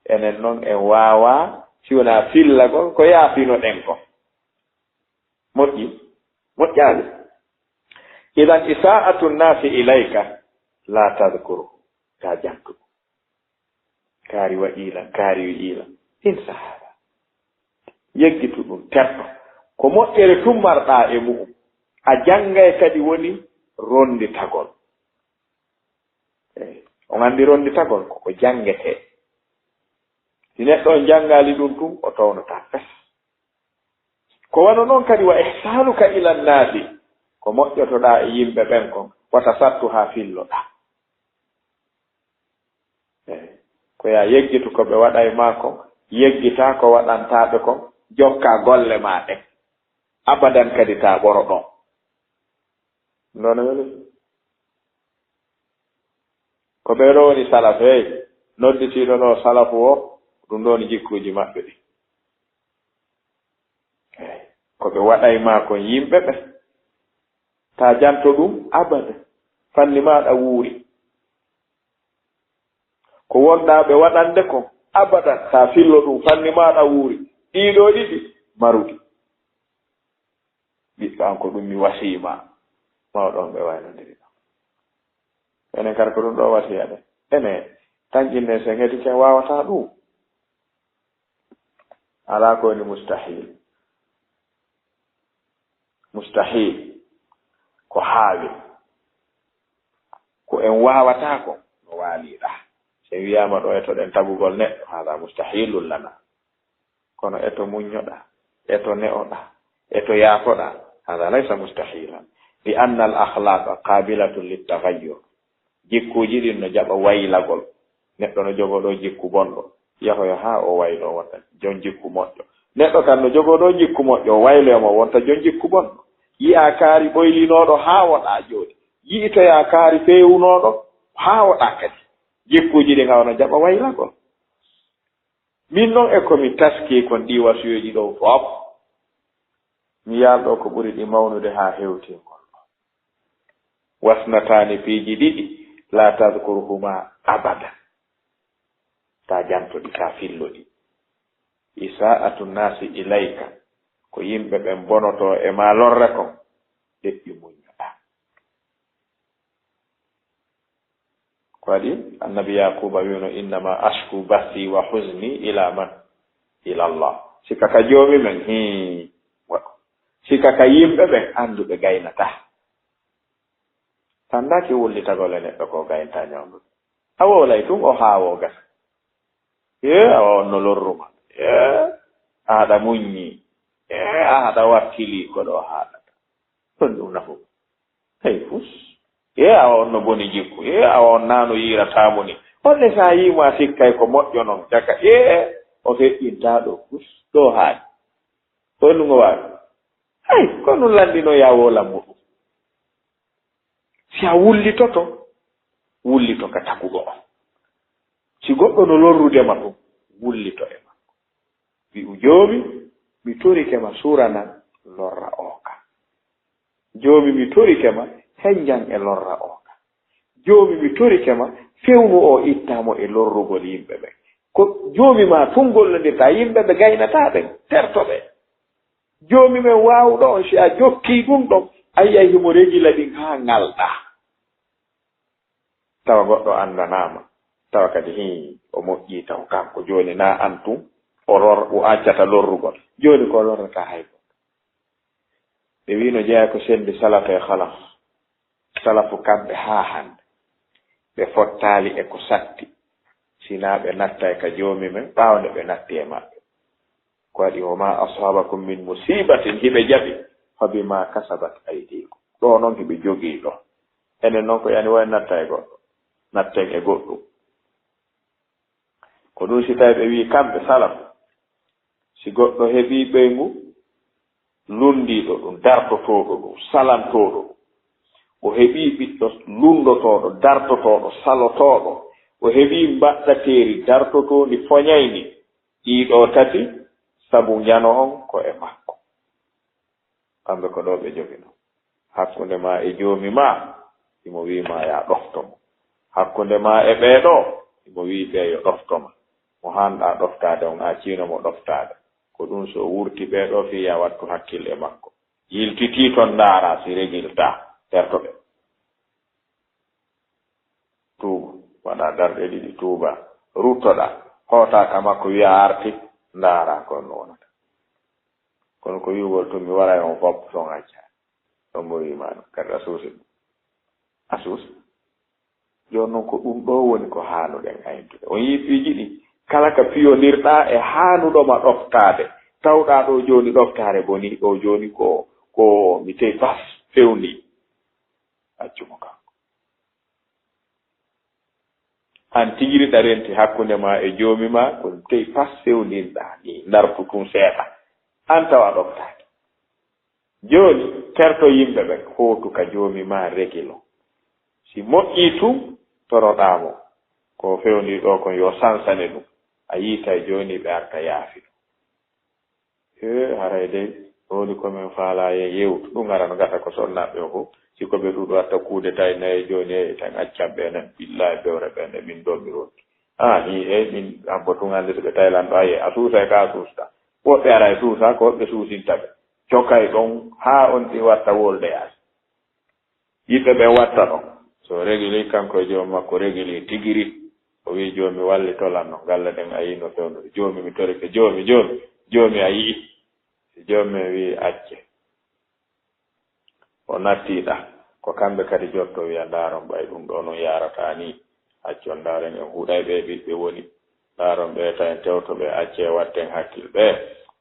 enen noon en waawa si wona fillagol ko yaafino ɗen kon moƴƴaali idan isa'atu nnasi ilayka la tadkuru ta jantu kaari waɗiila kaari wi'iila in sahaba yeggitu ɗum terɗo ko moƴƴere tummarɗa e mu'um a janngay kadi woni ronditagol on anndi ronditagol koko jangetee si neɗɗo janngaali ɗum tun o tawnotaa fes ko wano noon kadi wa ihsanuka ila nnaasi ko moƴƴotoɗaa e yimɓe ɓen kon wata sattu haa filloɗaa ko ya yeggitu ko ɓe waɗa e maa kon yeggitaa ko waɗantaaɓe kon jokkaa golle maa ɗen abadan kadi taa ɓoro ɗon noon weli ko ɓeeɗo woni salaf hey nodditiiɗo ɗo salafu o ɗum ɗon jikkuuji maɓɓe ɗi ko ɓe waɗay maa kon yimɓe ɓe taa janto ɗum abada fanni maaɗa wuuri ko wonɗaa ɓe waɗande kon abada taa fillo ɗum fanni maaɗa wuuri ɗiiɗo ɗiɗi maruɗi ɓiɗɗo an ko ɗum mi wasiima mawɗon ɓe waynondiri ɗon enen kadi ko ɗum ɗo wasiya ɗe ene tanƴinne sen heti ken waawataa ɗum alaa ko woni mustahil ko haawi ko en waawataa ko no waaliiɗaa so wiyaama ɗo eto ɗen tagugol neɗɗo haala mustahilul lana kono eto muññoɗaa eto ne'oɗaa eto yaafoɗaa hada laysa mustahilan li anna al akhlaqa qabilatun littagayyur jikkuuji ɗin no jaɓa waylagol neɗɗo no jogoɗo jikku bonɗo yahoyo haa o waylo wonta jon jikku moƴƴo neɗɗo kan no jogoɗo jikku moƴƴo o wayloyamo wonta jon jikku bonɗo yi'a kaari ɓoylinoɗo haa woɗa jooɗi yi'itoya kaari feewunoɗo haa woɗa kadi jikkuuji ɗi ngawno jaɓa waylagol min noon e komi taski kon ɗi wasuyoji ɗo fof mi yalɗo ko ɓuri ɗi mawnude haa hewtingol wasnataani piiji ɗiɗi la tadkurhuma abada ta jantoɗi ta filloɗi isa'atu nnasi ilayka ko yimɓe ɓen bonoto e ma lorre kon deƴƴi muñoɗa ko waɗi annabi yakuba wino innama ashku bathi wa huzni ila man ila allah sika ka joomi men sika ka yimɓe ɓen annduɓe gaynata tandaki wullitagole neɗɗo ko gaynta ñawdude awolay tun o haawo gas awa onno lorruma aɗa muññi aɗa wakkili ko ɗo haalata ɗon ɗum nafu hey fus awa onno boni jikku awa on naano yiratamo ni onne sa yima sikkay ko moƴƴo noon jaka o feƴƴintaɗo fus ɗo haaɗi on ɗum o waawi hay ko ɗum landino yawola muɗum si a wullito ka taguɗo o si goɗɗo no lorrudema ɗum wullito e makko wi'u joomi mi torikema surana lorra oka joomi mi torikema henjan e lorra oka joomi mi torikema fewnu o ittamo e lorrugol yimɓe ɓe ko joomi ma tun gollondirta yimɓe ɓe gaynataɓe tertoɓe joomi men wawɗo on si a jokki ɗum ɗon ayyay himo regila ɗin ha ngalɗa tawa goɗɗo andanama tawa kadi o moƴƴi taw kanko joni na an tun o accata lorrugol joni ko lorrata hay goɗɗo ɓe wino jeeya ko sendi salafu e halaf salafu kamɓe ha hande ɓe fottali e ko satti sina ɓe natta ka joomi men ɓawde ɓe natti e maɓɓe ko waɗi o ma asabakum min musibatin hiɓe jaɓi fa bima kasabat aydikum ɗo noon hiɓe jogii ɗo enen noon ko yani way natta e goɗɗo natten e goɗɗum ko ɗum si tawi ɓe wi kamɓe salafu si goɗɗo heɓi ɓeygu lundiɗo ɗum dartotoɗo ɗum salantoɗo ɗum o heɓi ɓiɗɗo lundotoɗo dartotoɗo salotoɗo o heɓi mbaɗɗateri dartotondi foñayni ɗiɗo tati sabu njano on ko e makko kamɓe ko ɗo ɓe jogino hakkunde ma e joomi ma imo wima ya ɗoftomo hakkunde ma e ɓeeɗo imo wi ɓe yo ɗoftoma mo hanɗa ɗoftade on accinomo ɗoftade ko ɗum so wurti ɓeeɗo fiya wattu hakkille makko yiltiti toon ndaara si regilta tertoɓe tuuba waɗa darɗe ɗiɗi tuuba ruttoɗa hootaka makko wiya arti ndaara kon wonata kono ko wiwol to mi waray on fopp ton acca ɗon mo wima ɗum kadi a suusi ɗum a suusi joni noon ko ɗum ɗo woni ko haanuɗen ayntude on yii piiji ɗi kala ka piyonirɗa e haanuɗoma ɗoftade tawɗa ɗo joni ɗoftare boni ɗo joni ko mi tey bas fewndi accumo kanko an tigiriɗa renti hakkunde ma e joomi ma ko tey pas fewndinɗa ni dartu tun seeɗa an tawa ɗoftade joni terto yimɓe ɓe hootu ka joomi ma regilo si moƴƴi tun toroɗamo ko fewndi ɗo kon yo sansane ɗum a yiita joni ɓe arta yaafi haray dey woni komin faala e yewtu ɗum ara no gata ko sonnaɓe o fof siko ɓe ɗuɗo watta kuude tawi nayi joni e tan accan ɓe nen billahi bewre ɓende min ɗo mi ronni ni min abbo tun hande so ɓe taylanɗo aye a suusa ka suusta woɓɓe ara e suusa ko woɓɓe suusintaɓe cokay ɗon ha on ɗi watta wolde yaasi yimɓe ɓe watta ɗon so réguli kanko e joomi makko réguli tigiri o wi joomi walli tolanno galla ɗen a yino fewnude joomi mi torike joomi a yii si joomi wi acce o nattiɗa ko kamɓe kadi jotto wiya ndaaron ɓay ɗum ɗo noon yarata ni accon ndaaren en huuɗay ɓe ɓiɓɓe woni ndaaron ɓe tawen tewtoɓe acce watten hakkil ɓe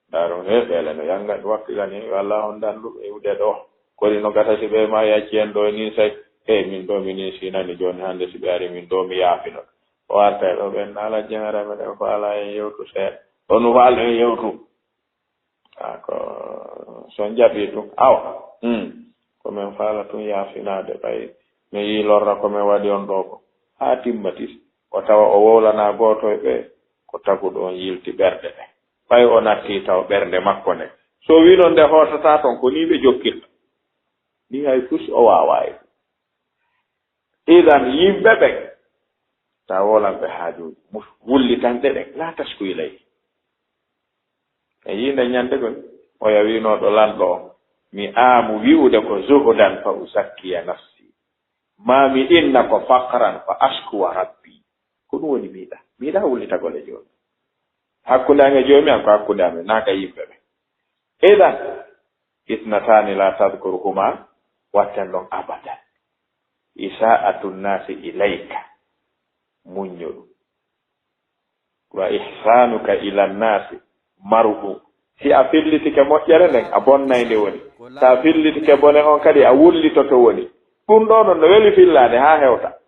ndaaron ɓeele no yangani wakkilani walla on danduɓe iwde ɗo kodi no gata si ɓe ma yacci en ɗo ni say min ɗo mini sinani joni hannde si ɓe ari min ɗo mi yaafino o warta ɗo ɓen naala jengara meɗen faala en yewtu seeɗa onu faalo en yewtu ko son jaɓi ɗum awa komin faala tun yaafinade ɓay mi yi lorra komin waɗi on ɗo ko haa timmatis o tawa o wowlana gooto e ɓe ko taguɗo on yilti ɓerɗe ɗe ɓay o natti taw ɓernde makko nde so wi noon nde hootata toon ko ni ɓe jokkirta ni hay fus o waawa e idan yimɓe ɓen ta wolan ɓe haajuji wullitanɗe ɗen la taskuylay e yinde ñande gon o yawinoɗo lanɗo o mi aamu wi'ude ko zuhudan fa usakkiya nafsi mami inna ko fakran fa askuwa rabbi ko ɗum woni miiɗa wullitagol e joomi hakkunde an e joomi an ko hakkunde amen naaka yimɓe ɓe idan itnatani la tadkuruhuma watten ɗon abadan isa'atu nnasi ilayka muññuɗum. Wa ihsanuka ila nnasi maruɗum. Si a fillitike moƴƴere nden a bonnayde woni. Sa fillitike bone on kadi a wullitoto woni. ɗum ɗo ɗon no weli fillade ha hewta.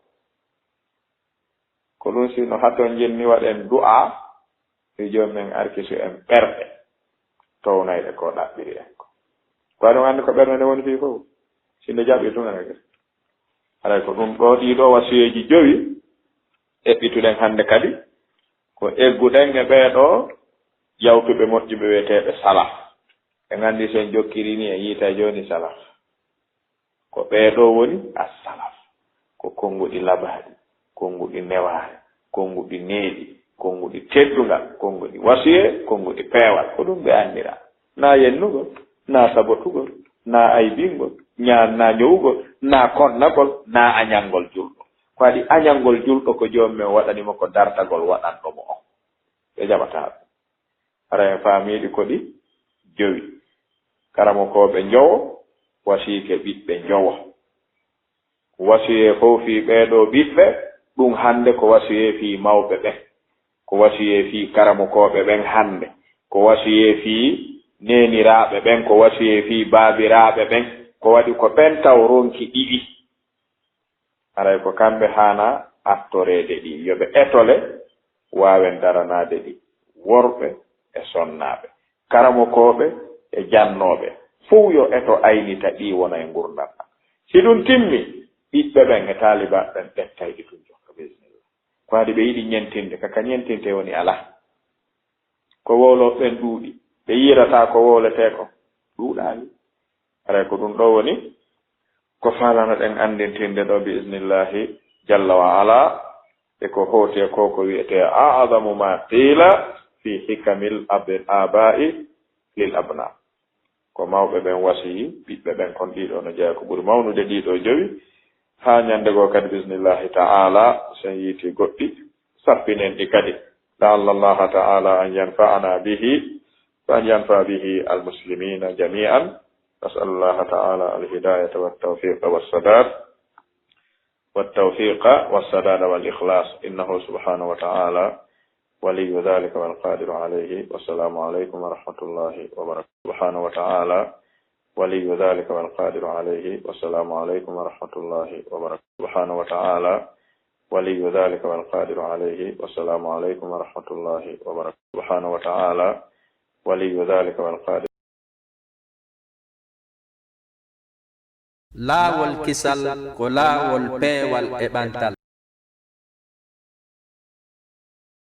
Ko ɗum sino haton jinni waɗen du'a si jomumen arkisu en ɓerɗe townayde ko ɗaɓɓiri en ko. Ko ɗum andi ko ɓernde nde woni fi fof sinde jaɓi tun ene alay ko ɗum ɗo ɗiɗo wasiyeji jowi eɓɓituɗen hande kadi ko egguɗen e ɓeeɗo yawtuɓe moƴƴuɓe wiyeteɓe salaf. ɓe gandi sen jokkiri ni e yiita joni salaf ko ɓeeɗo woni as-salaf ko konguɗi labaɗi, konguɗi newaare, konguɗi neeɗi, konguɗi teddungal, konguɗi wasiye, konguɗi peewal. ko ɗum ɓe andira, na yennugol, na sabotugol, na aybingol, na ñowugol, na konnagol, na añangol julɗo. ko waɗi añangol julɗo ko jomumen waɗanimo ko dartagol waɗanɗomo on. ɓe jaɓata ɗum. ara en faamiɗi ko ɗi jowi. karamo koɓe njowo wasiike ɓiɓɓe njowo. wasiye fof fi ɓeeɗo ɓiɓɓe ɗum hande ko wasiye fi mawɓe ɓen, ko wasiye fi karamokoɓe ɓen hande, ko wasiye fi neniraɓe ɓen, ko wasiye fi baabiraɓe ɓen. ko waɗi ko ɓen taw ronki ɗiɗi. aray ko kamɓe hana attorede ɗi, yoɓe etole wawen daranade ɗi, worɓe e sonnaɓe, karamokoɓe e jannoɓe, fuu yo eto aynita ɗi wona e gurdam. si ɗum timmi ɓiɓɓe ɓen e taaliba ɓen ɓettayɗi tun jokka bisimillah. ko waɗi ɓe yiɗi ñentinde, kaka ñentinte woni ala. ko wowlo ɓen ɗuuɗi, ɓe yirata ko wowlete ko ɗuuɗaali. aray ko ɗum ɗo woni ko falano ɗen andintinde ɗo biisnillahi jalla wa ala e ko hoote ko ko wiyete a'zamu ma qila fi hikamil aba'i lil abna. ko mawɓe ɓen wasiyi ɓiɓɓe ɓen kon ɗiɗo no jeeya ko ɓuri mawnude ɗiɗo jowi. ha ñande go kadi bismillahi ta'ala sen yiiti goɗɗi sappinen ɗi kadi la'alla allaha ta'ala an yanfa'ana bihi wa an yanfa bihi almuslimina jami'an. نسأل الله تعالى الهداية والتوفيق والسداد والإخلاص إنه سبحانه وتعالى ولي ذلك والقادر عليه. والسلام عليكم ورحمة الله وبركاته. سبحانه وتعالى ولي ذلك والقادر عليه. والسلام عليكم ورحمة الله وبركاته. سبحانه وتعالى ولي ذلك والقادر عليه. والسلام عليكم ورحمة الله وبركاته. سبحانه وتعالى ولي ذلك والقادر. laawol kisal ko laawol peewal e ɓantal.